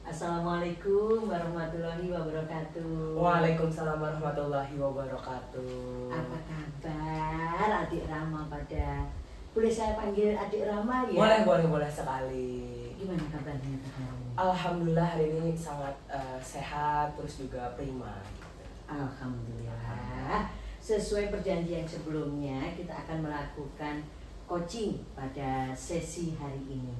Assalamualaikum warahmatullahi wabarakatuh. Waalaikumsalam warahmatullahi wabarakatuh. Apa kabar adik Rama pada? Boleh saya panggil adik Rama ya? Boleh sekali. Gimana kabarnya sekarang? Alhamdulillah hari ini sangat sehat, terus juga prima. Alhamdulillah. Sesuai perjanjian sebelumnya, kita akan melakukan coaching pada sesi hari ini.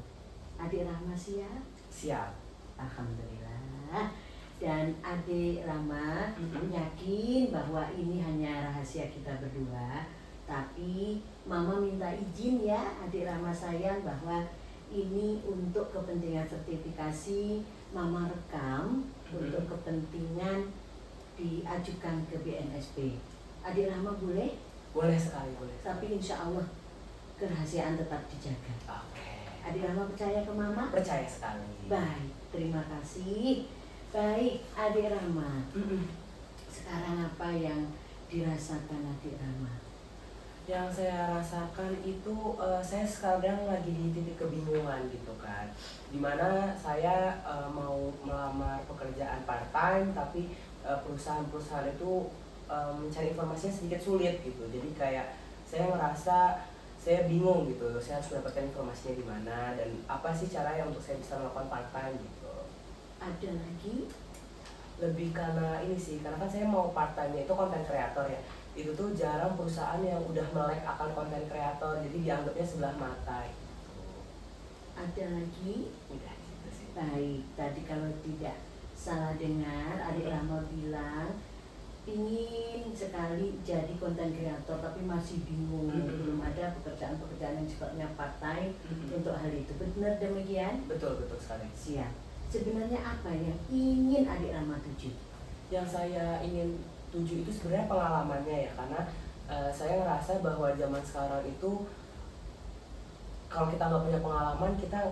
Adik Rama siap? Siap. Alhamdulillah. Dan adik Rama yakin bahwa ini hanya rahasia kita berdua. Tapi Mama minta izin ya adik Rama sayang, bahwa ini untuk kepentingan sertifikasi. Mama rekam untuk kepentingan diajukan ke BNSP. Adik Rama boleh? Boleh sekali, boleh. Tapi insya Allah kerahasiaan tetap dijaga. Oke. Adik Rama percaya ke Mama? Percaya sekali. Baik, terima kasih. Baik, adik Rama. Sekarang apa yang dirasakan adik Rama? Yang saya rasakan itu saya sekarang lagi di titik kebingungan gitu kan. Dimana saya mau melamar pekerjaan part time, tapi perusahaan-perusahaan itu mencari informasinya sedikit sulit gitu. Jadi kayak saya ngerasa saya bingung gitu, saya harus mendapatkan informasinya di mana dan apa sih caranya untuk saya bisa melakukan part time gitu. Ada lagi? Lebih karena ini sih, karena kan saya mau part time-nya itu konten kreator ya. Itu tuh jarang perusahaan yang udah melek akan konten kreator, jadi dianggapnya sebelah mata gitu. Ada lagi? Udah gitu sih. Baik, tadi kalau tidak salah dengar, adik Rama bilang ingin sekali jadi konten kreator tapi masih bingung, belum ada pekerjaan-pekerjaan yang sifatnya part time untuk hal itu. Benar demikian? Betul sekali. Siap. Sebenarnya apa yang ingin adik Rama tuju? Yang saya ingin tuju itu sebenarnya pengalamannya ya, karena saya ngerasa bahwa zaman sekarang itu kalau kita nggak punya pengalaman, kita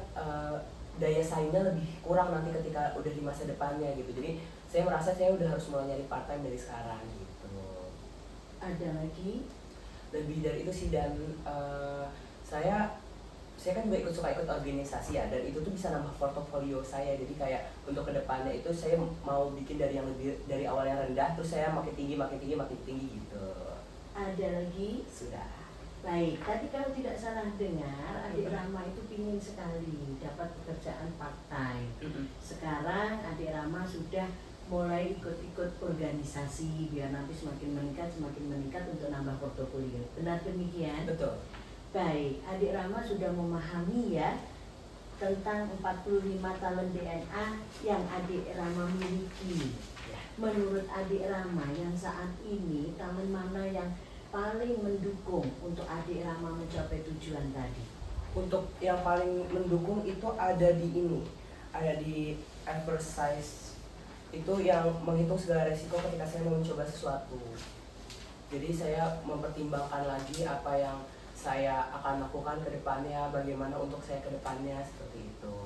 daya saingnya lebih kurang nanti ketika udah di masa depannya gitu. Jadi saya merasa saya udah harus mulai nyari part time dari sekarang gitu. Ada lagi? Lebih dari itu sih, dan saya kan juga suka ikut organisasi ya, dan itu tuh bisa nambah portofolio saya. Jadi kayak untuk kedepannya itu saya mau bikin dari yang lebih, dari awal yang rendah terus saya makin tinggi gitu. Ada lagi? Sudah. Baik, tadi kalau tidak salah dengar, adik Rama itu pingin sekali dapat pekerjaan part time. Sekarang adik Rama sudah mulai ikut-ikut organisasi biar nanti semakin meningkat untuk nambah portofolio. Benar demikian? Betul. Baik, adik Rama sudah memahami ya tentang 45 talent DNA yang adik Rama miliki. Menurut adik Rama yang saat ini, talent mana yang paling mendukung untuk adik Rama mencapai tujuan tadi? Untuk yang paling mendukung itu ada di ini, ada di exercise, itu yang menghitung segala resiko ketika saya mau mencoba sesuatu. Jadi saya mempertimbangkan lagi apa yang saya akan lakukan ke depannya, bagaimana untuk saya ke depannya, seperti itu.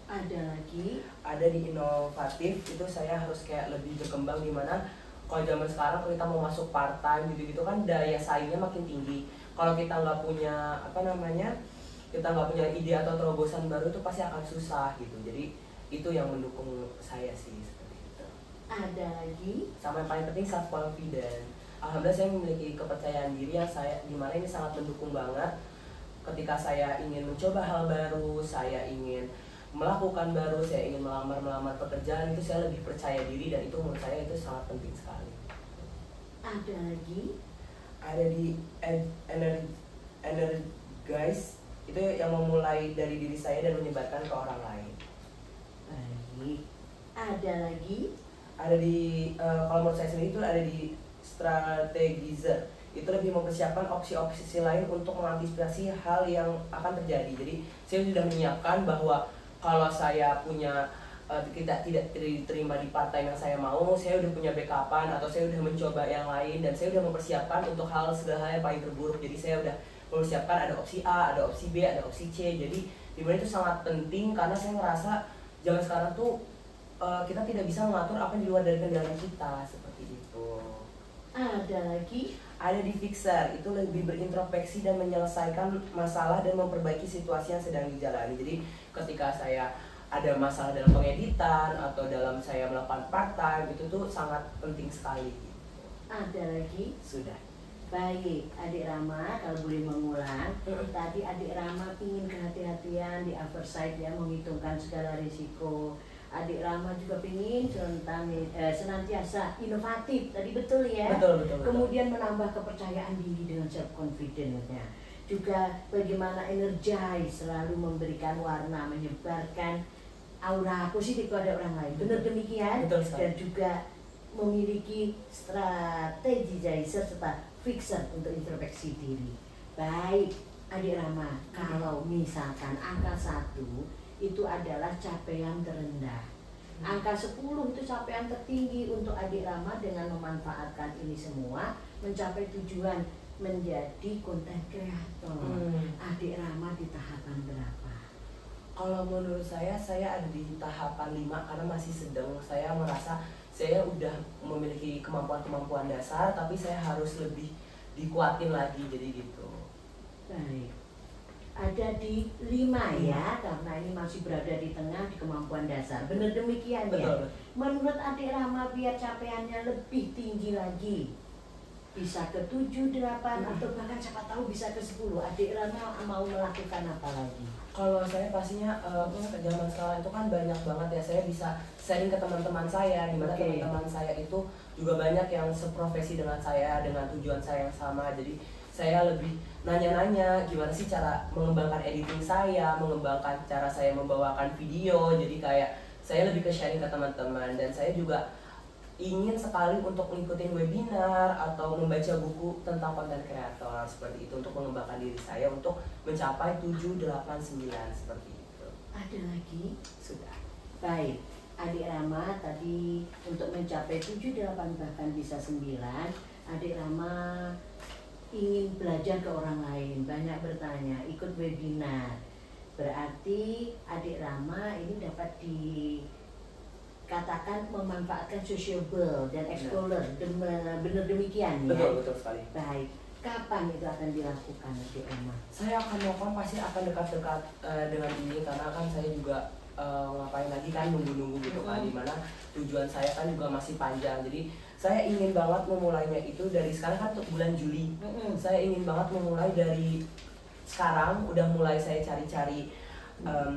Ada lagi? Ada di inovatif, itu saya harus kayak lebih berkembang, di mana kalau zaman sekarang kalau kita mau masuk part time gitu kan daya saingnya makin tinggi. Kalau kita nggak punya kita nggak punya ide atau terobosan baru itu pasti akan susah gitu. Jadi itu yang mendukung saya sih, seperti itu. Ada lagi? Sama yang paling penting self confidence. Alhamdulillah saya memiliki kepercayaan diri yang dimana ini sangat mendukung banget ketika saya ingin mencoba hal baru, saya ingin melakukan baru, saya ingin melamar pekerjaan, itu saya lebih percaya diri, dan itu menurut saya itu sangat penting sekali. Ada lagi? Ada di Energize, itu yang memulai dari diri saya dan menyebarkan ke orang lain. Baik. Ada lagi? Ada di kalau menurut saya sendiri itu ada di Strategizer. Itu lebih mempersiapkan opsi-opsi lain untuk mengantisipasi hal yang akan terjadi. Jadi saya sudah menyiapkan bahwa kalau saya punya tidak diterima di part time yang saya mau, saya udah punya backupan atau saya udah mencoba yang lain, dan saya udah mempersiapkan untuk segala hal yang paling terburuk. Jadi saya udah mempersiapkan ada opsi A, ada opsi B, ada opsi C. Jadi dimana itu sangat penting karena saya ngerasa zaman sekarang tuh kita tidak bisa mengatur apa yang di luar dari kendali kita, seperti itu. Ada lagi? Ada di Fixer, itu lebih berintrospeksi dan menyelesaikan masalah dan memperbaiki situasi yang sedang dijalani. Jadi ketika saya ada masalah dalam pengeditan atau dalam saya melakukan part time, itu tuh sangat penting sekali gitu. Ada lagi? Sudah. Baik, Adik Rama kalau boleh mengulang, tadi Adik Rama ingin kehati-hatian di oversight ya, menghitungkan segala risiko. Adik Rama juga ingin senantiasa inovatif, tadi betul ya? Betul. Kemudian menambah kepercayaan diri dengan self confidence-nya. Juga bagaimana energize, selalu memberikan warna, menyebarkan aura positif pada orang lain. Benar demikian? Betul sekali. Dan juga memiliki strategi serta fixer untuk introspeksi diri. Baik, Adik Rama, kalau misalkan angka 1 itu adalah capaian terendah, angka 10 itu capaian tertinggi untuk Adik Rama dengan memanfaatkan ini semua mencapai tujuan menjadi konten kreator. Adik Rama di tahapan berapa? Kalau menurut saya ada di tahapan 5 karena masih sedang. Saya merasa saya udah memiliki kemampuan dasar, tapi saya harus lebih dikuatin lagi, jadi gitu. Baik, ada di 5 ya, karena ini masih berada di tengah di kemampuan dasar. Benar demikian ya? Betul. Menurut Adik Rama biar capaiannya lebih tinggi lagi, bisa ke 7, 8, atau bahkan siapa tahu bisa ke 10, Adik Rama mau melakukan apa lagi? Kalau saya pastinya zaman sekarang itu kan banyak banget ya, saya bisa sharing ke teman-teman saya, di mana teman-teman saya itu juga banyak yang seprofesi dengan saya, dengan tujuan saya yang sama. Jadi saya lebih nanya-nanya gimana sih cara mengembangkan editing saya, mengembangkan cara saya membawakan video. Jadi kayak saya lebih ke sharing ke teman-teman, dan saya juga ingin sekali untuk ngikutin webinar atau membaca buku tentang konten kreator seperti itu untuk mengembangkan diri saya untuk mencapai 7, 8, 9 seperti itu. Ada lagi? Sudah. Baik, Adik Rama tadi untuk mencapai 7, 8, bahkan bisa 9, Adik Rama ingin belajar ke orang lain, banyak bertanya, ikut webinar. Berarti Adik Rama ini dapat dikatakan memanfaatkan sociable dan explorer. Benar demikian ya? Betul sekali. Baik, kapan itu akan dilakukan Adik Rama? Saya akan melakukan, pasti akan dekat-dekat dengan ini, karena kan saya juga ngapain lagi kan nunggu-nunggu gitu kan, dimana tujuan saya kan juga masih panjang. Jadi saya ingin banget memulainya itu dari sekarang kan, untuk bulan Juli. Saya ingin banget memulai dari sekarang, udah mulai saya cari-cari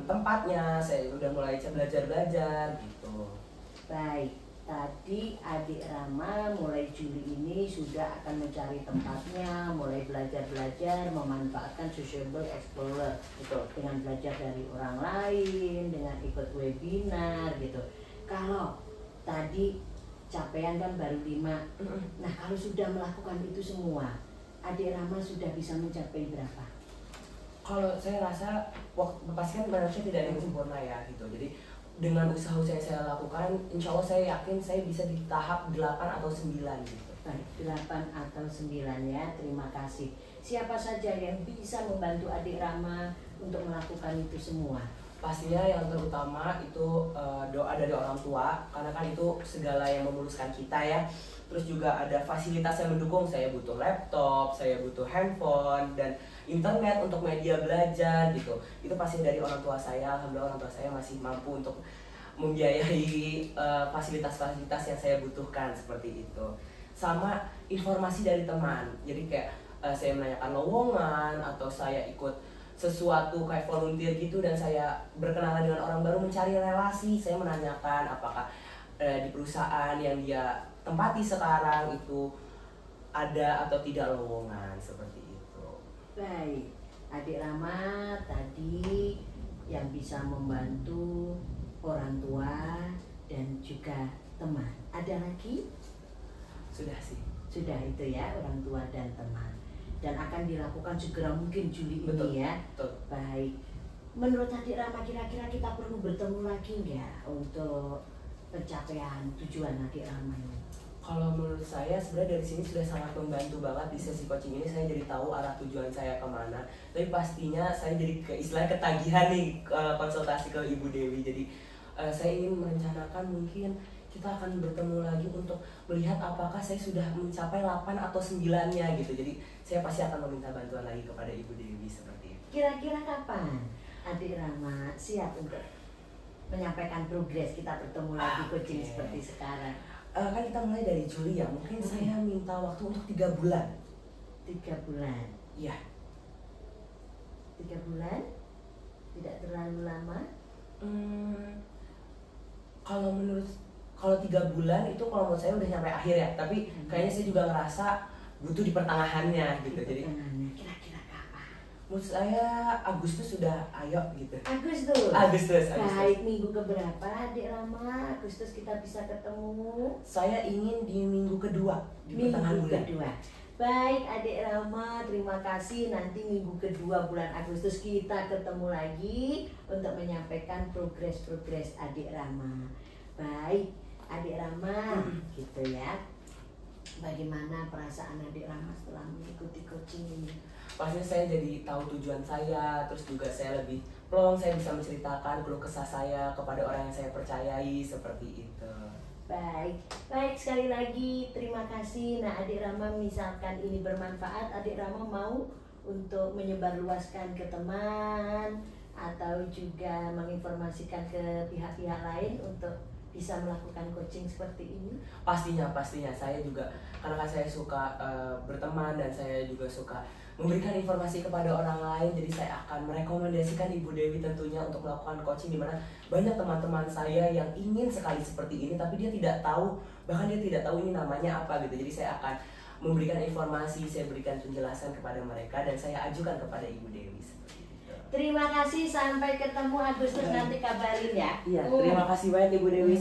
tempatnya, saya udah mulai belajar-belajar gitu. Baik, tadi Adik Rama mulai Juli ini sudah akan mencari tempatnya, mulai belajar-belajar, memanfaatkan sociable explorer. Betul. Dengan belajar dari orang lain, dengan ikut webinar gitu. Kalau tadi capaian kan baru 5. Nah, kalau sudah melakukan itu semua, Adik Rama sudah bisa mencapai berapa? Kalau saya rasa pasti kan manusia tidak ada yang sempurna ya gitu. Jadi dengan usaha-usaha yang saya lakukan, insya Allah saya yakin saya bisa di tahap 8 atau 9 gitu. Baik, 8 atau 9 ya, terima kasih. Siapa saja yang bisa membantu Adik Rama untuk melakukan itu semua? Pastinya yang terutama itu doa dari orang tua, karena kan itu segala yang memuluskan kita ya. Terus juga ada fasilitas yang mendukung, saya butuh laptop, saya butuh handphone, dan internet untuk media belajar gitu. Itu pasti dari orang tua saya. Alhamdulillah orang tua saya masih mampu untuk membiayai fasilitas-fasilitas yang saya butuhkan seperti itu. Sama informasi dari teman, jadi kayak saya menanyakan lowongan atau saya ikut sesuatu kayak volunteer gitu, dan saya berkenalan dengan orang baru, mencari relasi. Saya menanyakan apakah di perusahaan yang dia tempati sekarang itu ada atau tidak lowongan seperti itu. Baik, Adik Rama tadi yang bisa membantu orang tua dan juga teman. Ada lagi? Sudah sih. Sudah itu ya, orang tua dan teman. Dan akan dilakukan segera mungkin Juli Betul, ini ya. betul. Baik. Menurut Adik Rama kira-kira kita perlu bertemu lagi nggak untuk pencapaian tujuan Adik Rama ini? Kalau menurut saya sebenarnya dari sini sudah sangat membantu banget. Di sesi coaching ini saya jadi tahu arah tujuan saya kemana. Tapi pastinya saya jadi ketagihan nih konsultasi ke Ibu Dewi. Jadi saya ingin merencanakan mungkin kita akan bertemu lagi untuk melihat apakah saya sudah mencapai 8 atau 9-nya gitu. Jadi saya pasti akan meminta bantuan lagi kepada Ibu Dewi seperti itu. Kira-kira kapan Adik Rama siap untuk menyampaikan progres kita bertemu lagi coaching seperti sekarang. Kan kita mulai dari Juli ya, mungkin saya minta waktu untuk 3 bulan. 3 bulan. Iya. 3 bulan? Tidak terlalu lama? Kalau 3 bulan itu kalau menurut saya udah nyampe akhir ya, tapi kayaknya saya juga ngerasa butuh di pertengahannya gitu. Jadi kira-kira kapan? menurut saya Agustus sudah ayo gitu. Agustus. Baik, minggu keberapa Adik Rama? Agustus kita bisa ketemu. Saya ingin di minggu kedua di pertengahan bulan. Baik Adik Rama, terima kasih. Nanti minggu kedua bulan Agustus kita ketemu lagi untuk menyampaikan progres Adik Rama. Baik Adik Rama, gitu ya. Bagaimana perasaan Adik Rama setelah mengikuti coaching ini? Pastinya saya jadi tahu tujuan saya, terus juga saya lebih plong, saya bisa menceritakan keluh kesah saya kepada orang yang saya percayai, seperti itu. Baik sekali lagi terima kasih. Nah Adik Rama, misalkan ini bermanfaat, Adik Rama mau untuk menyebarluaskan ke teman atau juga menginformasikan ke pihak-pihak lain untuk bisa melakukan coaching seperti ini? Pastinya saya juga karena saya suka berteman dan saya juga suka memberikan informasi kepada orang lain, jadi saya akan merekomendasikan Ibu Dewi tentunya untuk melakukan coaching, dimana banyak teman-teman saya yang ingin sekali seperti ini tapi dia tidak tahu, bahkan dia tidak tahu ini namanya apa gitu. Jadi saya akan memberikan informasi, saya berikan penjelasan kepada mereka dan saya ajukan kepada Ibu Dewi seperti itu. Terima kasih, sampai ketemu Agustus, nanti kabarin ya. Iya, terima kasih banyak Ibu Dewi.